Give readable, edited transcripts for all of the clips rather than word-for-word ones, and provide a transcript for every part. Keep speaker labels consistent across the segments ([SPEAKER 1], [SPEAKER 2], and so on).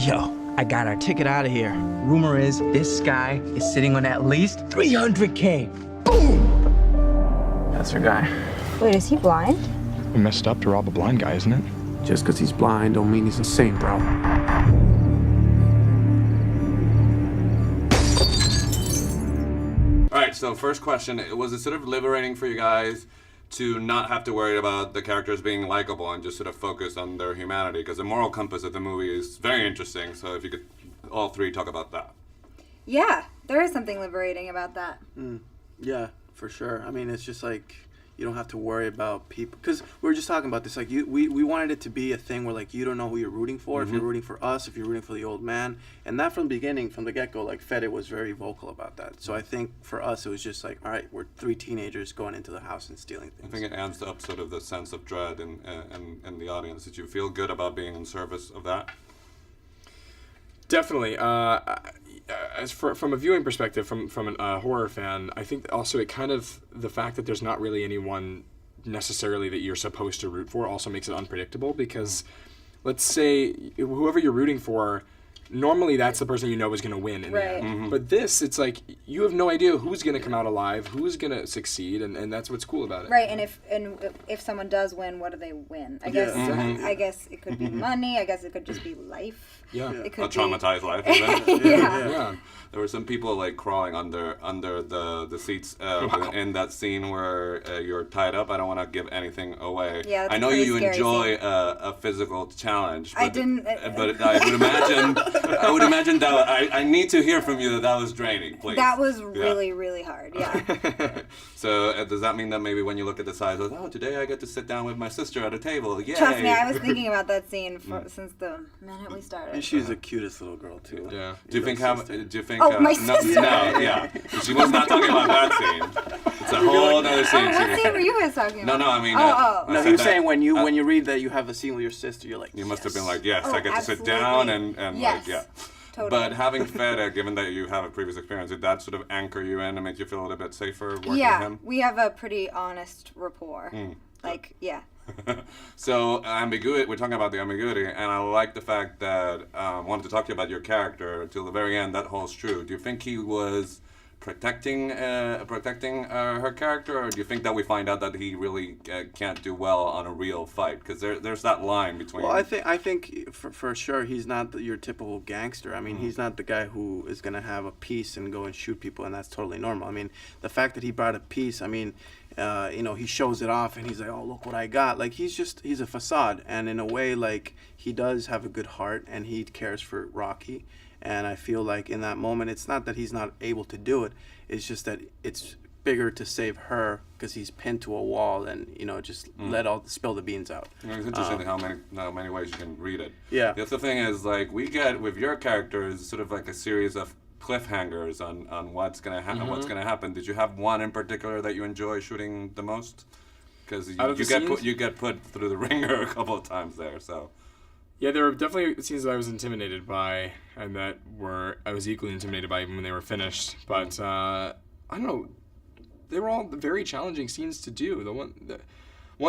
[SPEAKER 1] Yo, I got our ticket out of here. Rumor is this guy is sitting on at least 300K. Boom!
[SPEAKER 2] That's her guy.
[SPEAKER 3] Wait, is he blind?
[SPEAKER 2] Messed up to rob a blind guy, isn't it?
[SPEAKER 4] Just because he's blind don't mean he's insane, bro.
[SPEAKER 5] All right, so first question, was it sort of liberating for you guys to not have to worry about the characters being likable and just sort of focus on their humanity? Because the moral compass of the movie is very interesting, so if you could all three talk about that.
[SPEAKER 6] Yeah, there is something liberating about that.
[SPEAKER 7] Yeah, for sure. I mean, it's just like you don't have to worry about people, because we were just talking about this. Like, we wanted it to be a thing where like you don't know who you're rooting for. If you're rooting for us, if you're rooting for the old man, and that from the beginning, from the get-go, like Fede was very vocal about that. So I think for us, it was just like, all right, we're three teenagers going into the house and stealing things.
[SPEAKER 5] I think it adds up sort of the sense of dread in the audience. Did you feel good about being in service of that?
[SPEAKER 8] Definitely. As from a viewing perspective, from a horror fan, I think also it kind of, the fact that there's not really anyone necessarily that you're supposed to root for also makes it unpredictable, because let's say whoever you're rooting for, normally that's the person you know is going to win in the end. But this, it's like you have no idea who's going to come out alive, who's going to succeed, and that's what's cool about it.
[SPEAKER 6] Right, and if someone does win, what do they win? I guess I guess it could be money. I guess it could just be life.
[SPEAKER 8] Yeah,
[SPEAKER 6] it could
[SPEAKER 5] a traumatized life.
[SPEAKER 6] Yeah.
[SPEAKER 5] There were some people like crawling under the seats in that scene where you're tied up. I don't want to give anything away.
[SPEAKER 6] Yeah,
[SPEAKER 5] I know you
[SPEAKER 6] scary
[SPEAKER 5] enjoy
[SPEAKER 6] scene.
[SPEAKER 5] A physical challenge. But
[SPEAKER 6] I didn't.
[SPEAKER 5] But I would imagine that I need to hear from you that was draining, please.
[SPEAKER 6] That was really hard. Yeah.
[SPEAKER 5] So does that mean that maybe when you look at the size, oh, today I get to sit down with my sister at a table? Yay!
[SPEAKER 6] Trust me, I was thinking about that scene since the minute we started.
[SPEAKER 7] And she's the cutest little girl too.
[SPEAKER 8] Yeah.
[SPEAKER 5] Do you think?
[SPEAKER 6] Oh, my sister.
[SPEAKER 5] No, yeah. She was not talking about that scene. It's a whole other scene.
[SPEAKER 6] What scene were you guys talking about?
[SPEAKER 5] No, I mean.
[SPEAKER 7] No, he was saying when you read that you have a scene with your sister, you're like.
[SPEAKER 5] You must have been like, yes, I get to sit
[SPEAKER 6] absolutely.
[SPEAKER 5] down and
[SPEAKER 6] Yes.
[SPEAKER 5] like, yeah.
[SPEAKER 6] Totally.
[SPEAKER 5] But having Fede, given that you have a previous experience, did that sort of anchor you in and make you feel a little bit safer working with him?
[SPEAKER 6] We have a pretty honest rapport. Like, yeah.
[SPEAKER 5] So ambiguity, we're talking about the ambiguity, and I like the fact that I wanted to talk to you about your character till the very end. That holds true. Do you think he was protecting her character, or do you think that we find out that he really can't do well on a real fight? Because there's that line between.
[SPEAKER 7] Well, I think for sure he's not your typical gangster. I mean, he's not the guy who is gonna have a piece and go and shoot people, and that's totally normal. I mean, the fact that he brought a piece, I mean. He shows it off and he's like, oh, look what I got. Like, he's a facade. And in a way, like, he does have a good heart and he cares for Rocky. And I feel like in that moment, it's not that he's not able to do it. It's just that it's bigger to save her because he's pinned to a wall and, just spill the beans out.
[SPEAKER 5] It's interesting how many ways you can read it.
[SPEAKER 7] Yeah.
[SPEAKER 5] The other thing is, like, we get, with your characters, sort of like a series of cliffhangers on what's gonna happen. Did you have one in particular that you enjoy shooting the most? Because you get put through the ringer a couple of times there. So
[SPEAKER 8] yeah, there were definitely scenes that I was intimidated by, and that I was equally intimidated by even when they were finished. But I don't know, they were all very challenging scenes to do. The one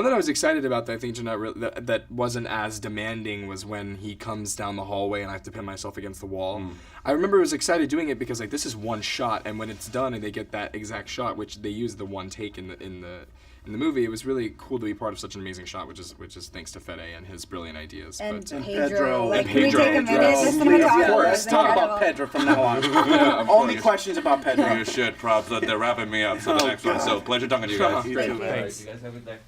[SPEAKER 8] that I was excited about that I think that wasn't as demanding was when he comes down the hallway and I have to pin myself against the wall. I remember I was excited doing it because like this is one shot, and when it's done and they get that exact shot, which they use the one take in the movie, it was really cool to be part of such an amazing shot, which is thanks to Fede and his brilliant ideas.
[SPEAKER 6] And
[SPEAKER 7] And
[SPEAKER 6] Pedro.
[SPEAKER 7] Pedro.
[SPEAKER 6] Like,
[SPEAKER 7] And
[SPEAKER 6] can we take a
[SPEAKER 7] Pedro.
[SPEAKER 6] minute? The cinematographer
[SPEAKER 7] Of course,
[SPEAKER 6] is
[SPEAKER 7] talk
[SPEAKER 6] incredible.
[SPEAKER 7] about Pedro from now on. Only questions about Pedro.
[SPEAKER 5] you should, props. They're wrapping me up. So the next one. So pleasure talking to you guys.
[SPEAKER 7] You too.
[SPEAKER 8] Thanks.
[SPEAKER 1] You guys have a good day.